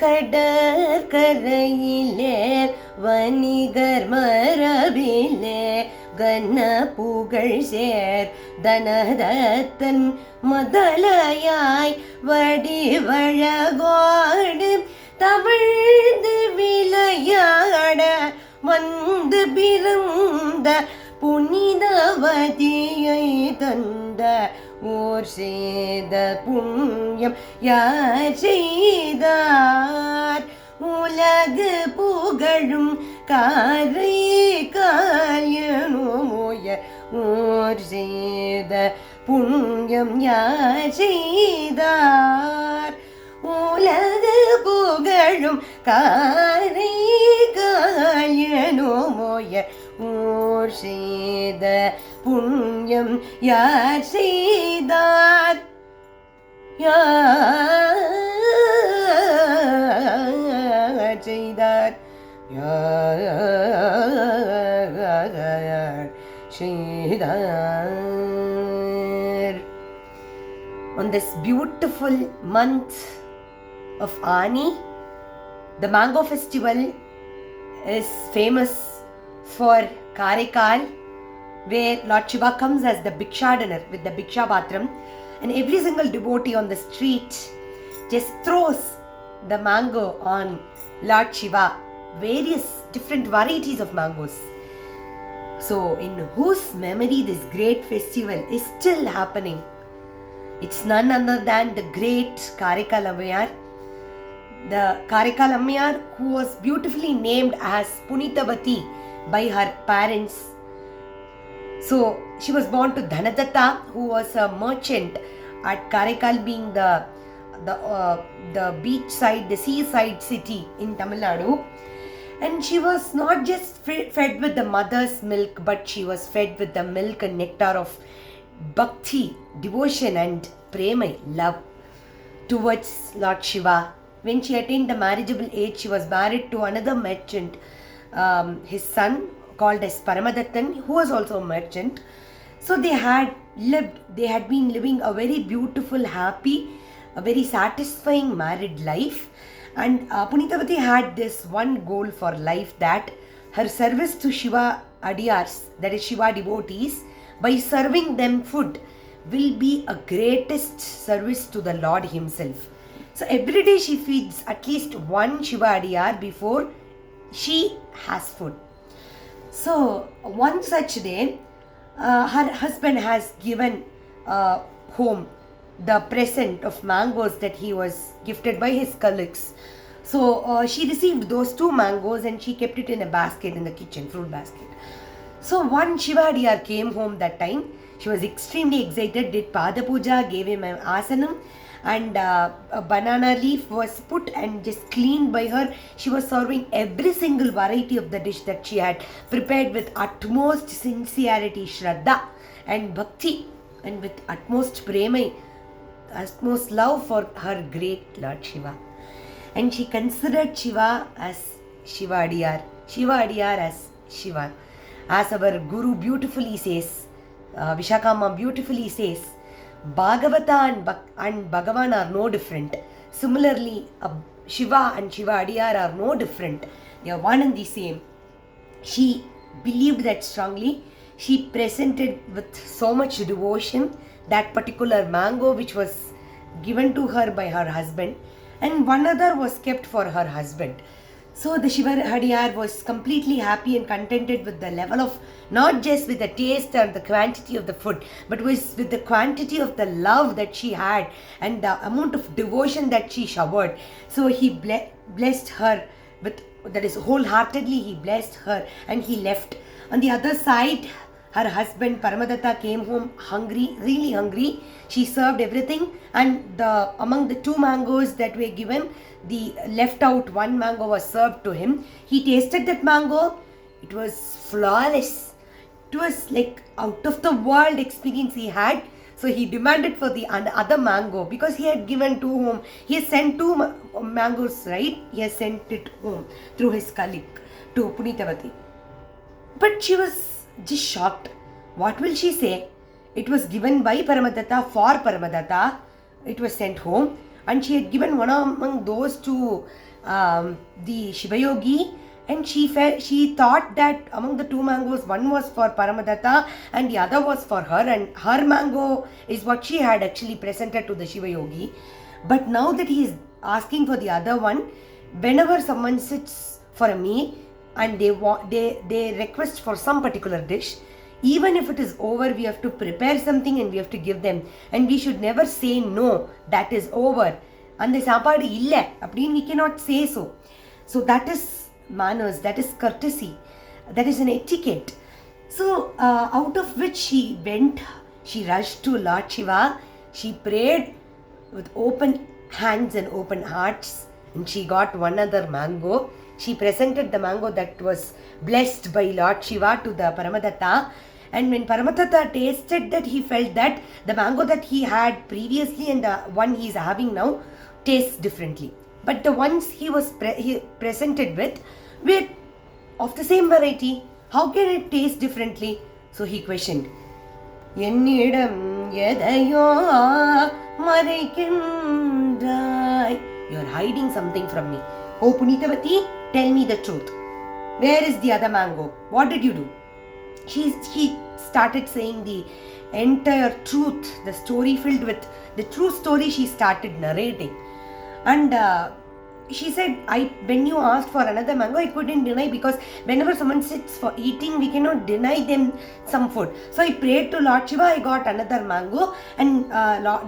கடற்கரையிலே வணிகர் மரபிலே கன புகழ் சேர் தனதத்தன் முதலையாய் வடிவழகோடு தவிழ்ந்து விளையாட வந்து பிறந்த புனிதவதியை தந்த ஓர் செய்த புண்ணியம் யார் செய்தார்? உலகு புகழும் காரைக்காயனுமோய ஓர் செய்த புண்ணியம் யார் செய்தார்? உலகு புகழும் காரைக்காயனுமோய ஓர் செய்த புண்ணியம் யார் செய்தார்? யார் செய்தார்? யார் செய்தார்? On this beautiful month of Aani, the Mango Festival is famous for Karaikal, where Lord Shiva comes as the Bhikshadanner with the Bhiksha Patram, and every single devotee on the street just throws the mango on Lord Shiva, various different varieties of mangoes. So, in whose memory this great festival is still happening? It's none other than the great Karaikal Ammaiyar, the Karaikal Ammaiyar who was beautifully named as Punitavati by her parents. So she was born to Dhanadatta, who was a merchant at Karaikal, being the beach side, the seaside city in Tamil Nadu. And she was not just fed with the mother's milk, but she was fed with the milk and nectar of bhakti, devotion and prema, love towards Lord Shiva. When she attained the marriageable age, she was married to another merchant, his son, called as Paramadattan, who was also a merchant. So they had been living a very beautiful, happy, a very satisfying married life. And Punitavati had this one goal for life, that her service to Shiva Adiyars, that is Shiva devotees, by serving them food, will be a greatest service to the Lord himself. So every day she feeds at least one Shiva Adiyar before she has food. So one such day, her husband has given home the present of mangoes that he was gifted by his colleagues. So she received those 2 mangoes and she kept it in a basket in the kitchen, fruit basket. So one Shiva Adiyar came home that time. She was extremely excited, did Pada Puja, gave him an asanam, and a banana leaf was put and just cleaned by her. She was serving every single variety of the dish that she had prepared with utmost sincerity, shraddha and bhakti, and with utmost prema, utmost love for her great Lord Shiva. And she considered Shiva as Shiva Adiyar, Shiva Adiyar as Shiva. As our Guru beautifully says, Vishaka Amma beautifully says, Bhagavata and Bhagavan are no different. Similarly, Shiva and Shiva Adiyar are no different. They are one and the same. She believed that strongly. She presented with so much devotion that particular mango which was given to her by her husband, and one other was kept for her husband. So the Shiva Adiyar was completely happy and contented with the level of, not just with the taste or the quantity of the food, but with the quantity of the love that she had and the amount of devotion that she showered. So he blessed her with, that is wholeheartedly he blessed her, and he left. On the other side, her husband Paramadatta came home hungry, really hungry. She served everything, and among the 2 mangoes that were given, the left out 1 mango was served to him. He tasted that mango. It was flawless. It was like out of the world experience he had. So he demanded for the other mango, because he had given 2 home. He has sent 2 mangoes, right? He has sent it home through his colleague to Punitavati. But she was just shocked. What will she say? It was given by Paramadatta for Paramadatta. It was sent home. and she had given one among those to the Shivayogi, and she thought that among the two mangoes, one was for Paramadatta and the other was for her, and her mango is what she had actually presented to the Shivayogi. But now that he is asking for the other one, whenever someone sits for a meal and they request for some particular dish, even if it is over, we have to prepare something and we have to give them, and we should never say no, that is over, and the saapadu illa appdin we cannot say so. So that is manners, that is courtesy, that is an etiquette. So out of which she rushed to Lord Shiva, she prayed with open hands and open hearts, and she got one other mango. She presented the mango that was blessed by Lord Shiva to the Paramadatta, and when Paramadatta tasted that, he felt that the mango that he had previously and the one he is having now tastes differently. But the ones he was presented with were of the same variety. How can it taste differently? So he questioned. Ennidam yadayo maraikindrai. You are hiding something from me. Oh Punitavati, tell me the truth. Where is the other mango? What did you do? He started saying the entire truth, the story filled with the true story. She started narrating, and she said, when you asked for another mango, I couldn't deny, because whenever someone sits for eating, we cannot deny them some food. So I prayed to Lord Shiva, I got another mango, and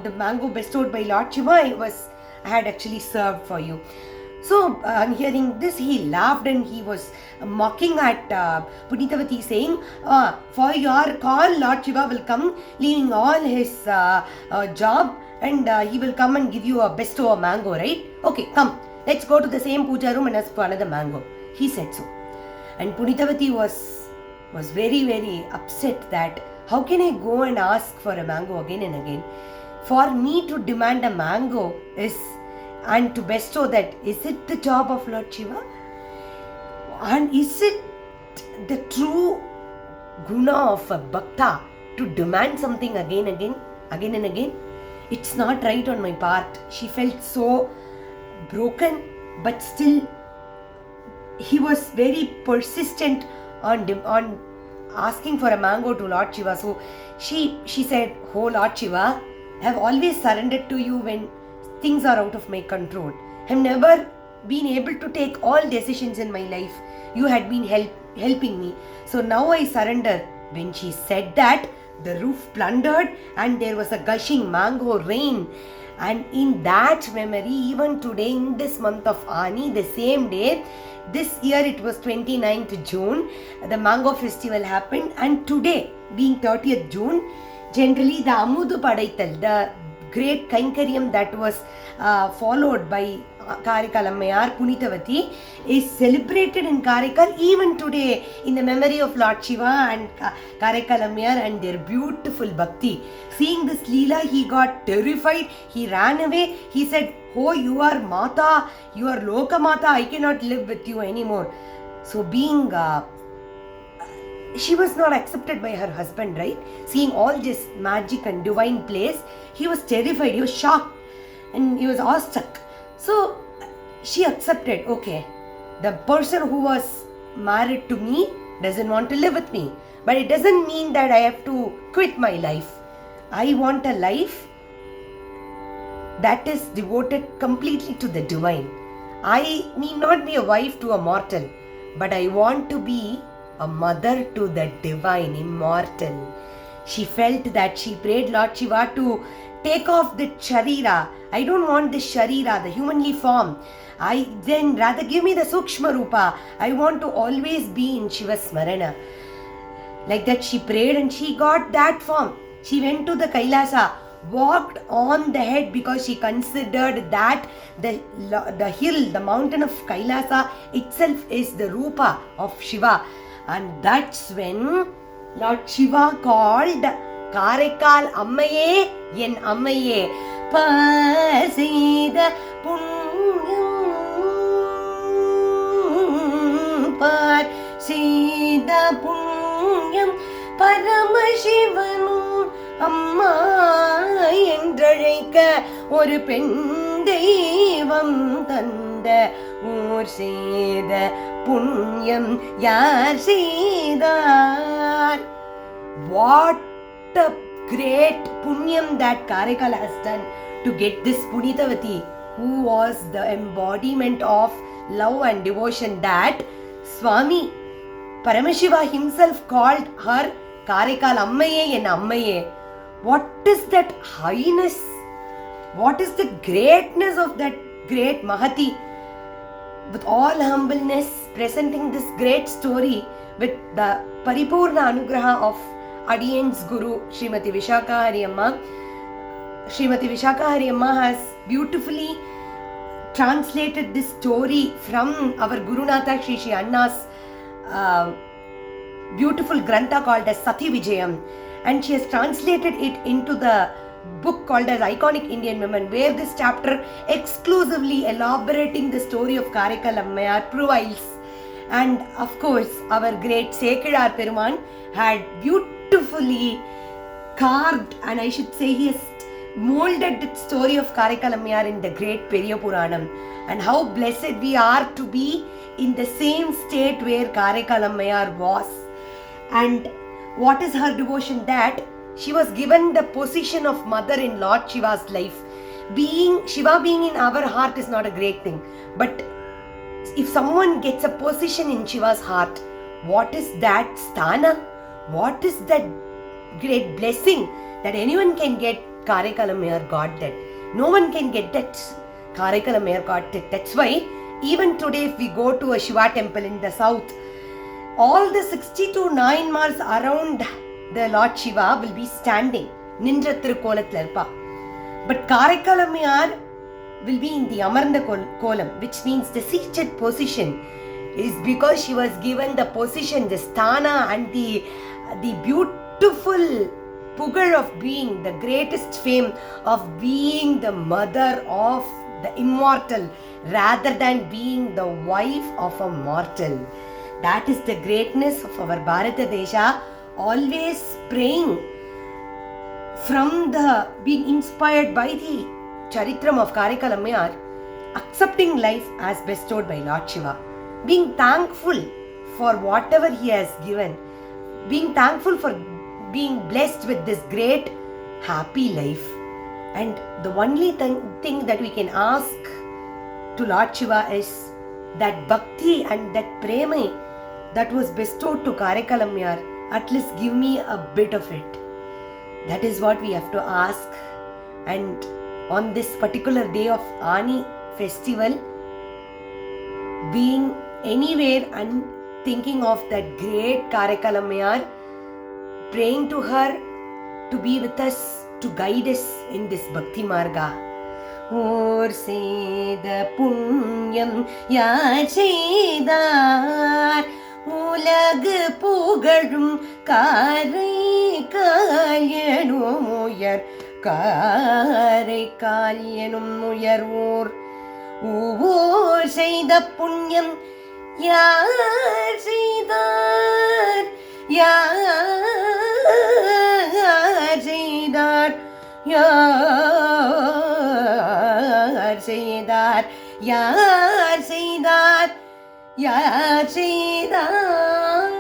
the mango bestowed by Lord Shiva I had actually served for you. So on hearing this, he laughed and he was mocking at Punitavati, saying, for your call, Lord Shiva will come, leaving all his job, and he will come and give you a bestow a mango, right? Okay, come, let's go to the same puja room and ask for another mango. He said so. And Punitavati was very, very upset that how can I go and ask for a mango again and again? For me to demand a mango and to bestow that, is it the job of Lord Shiva? And is it the true guna of a bhakta to demand something again and again? It's not right on my part. She felt so broken, but still he was very persistent on asking for a mango to Lord Shiva. So she said, oh Lord Shiva, I have always surrendered to you when things are out of my control. I have never been able to take all decisions in my life. You had been helping me. So now I surrender. When she said that, the roof plundered and there was a gushing mango rain. And in that memory, even today in this month of Aani, the same day, this year it was 29th June, the Mango Festival happened, and today being 30th June, generally the Amudu Padaital, the great Kainkaryam that was followed by Karaikal Ammaiyar, Punitavati, is celebrated in Karaikal even today in the memory of Lord Shiva and Karaikal Ammaiyar and their beautiful bhakti. Seeing this Leela, he got terrified, he ran away, he said, oh, you are Mata, you are Loka Mata, I cannot live with you anymore. So being she was not accepted by her husband, right? Seeing all this magic and divine place, he was terrified, he was shocked and he was awestruck. So she accepted, okay, the person who was married to me doesn't want to live with me, but it doesn't mean that I have to quit my life. I want a life that is devoted completely to the divine. I need not be a wife to a mortal, but I want to be a mother to the divine, immortal. She felt that she prayed Lord Shiva to take off the sharira. I don't want the sharira, the humanly form. Then rather give me the sukshma rupa. I want to always be in Shiva Smarana. Like that she prayed and she got that form. She went to the Kailasa, walked on the head because she considered that the hill, the mountain of Kailasa itself is the rupa of Shiva. And that's when Lord Shiva called Karaikal Ammaye, yen Ammaye, seidha punyam, seidha punyam, Paramashivanum Amma என்றழைக்க ஒரு பெண் தெய்வம் தந்த ஊர் செய்த புண்ணியம் யார் செய்தார்? What a great punyam that Karaikal has done to get this Punitavati, who was the embodiment of love and devotion, that Swami Paramashiva himself called her Karaikal Ammaiyar and Ammaiyar. What is that highness? What is the greatness of that great Mahati? With all humbleness, presenting this great story with the Paripurna Anugraha of Adiyan's Guru, Srimati Vishaka Hari Amma. Srimati Vishaka Hari Amma has beautifully translated this story from our Gurunatha Shri Anna's beautiful grantha called as Sati Vijayam, and she has translated it into the book called as Iconic Indian Women, where this chapter exclusively elaborating the story of Karaikal Ammaiyar provides. And of course, our great Sekidar Peruman had beautifully carved, and I should say he has molded the story of Karaikal Ammaiyar in the great Periya Puranam. And how blessed we are to be in the same state where Karaikal Ammaiyar was. And what is her devotion? That she was given the position of mother in Lord Shiva's life. Shiva being in our heart is not a great thing, but if someone gets a position in Shiva's heart, what is that sthana? What is that great blessing that anyone can get? Karaikal Ammaiyar got that. No one can get that. Karaikal Ammaiyar got that. That's why even today if we go to a Shiva temple in the south, all the 62 Nayanmars around the Lord Shiva will be standing. Ninra Tirukolathila irpa. But Karaikal Ammaiyar will be in the Amarnda Kolam, which means the seated position, is because she was given the position, the sthana, and the beautiful pugal of being, the greatest fame of being the mother of the immortal rather than being the wife of a mortal. That is the greatness of our Bharata Desha, always praying from the being inspired by the charithram of Karaikal Ammaiyar, accepting life as bestowed by Lord Shiva, being thankful for whatever he has given, being thankful for being blessed with this great happy life. And the only thing that we can ask to Lord Shiva is that bhakti and that prema that was bestowed to Karaikal Ammaiyar, at least give me a bit of it. That is what we have to ask. And on this particular day of Aani Festival, being anywhere and thinking of that great Karaikal Ammaiyar, praying to her to be with us, to guide us in this Bhakti Marga. Or seidha punyam yaar seidar, ulag pugalum Karaikal Ammaiyar, Karaikal Ammaiyar or seidha punyam yaar seidar, yaar seidar, yaar seidar, yaar seidar, yaar seidar.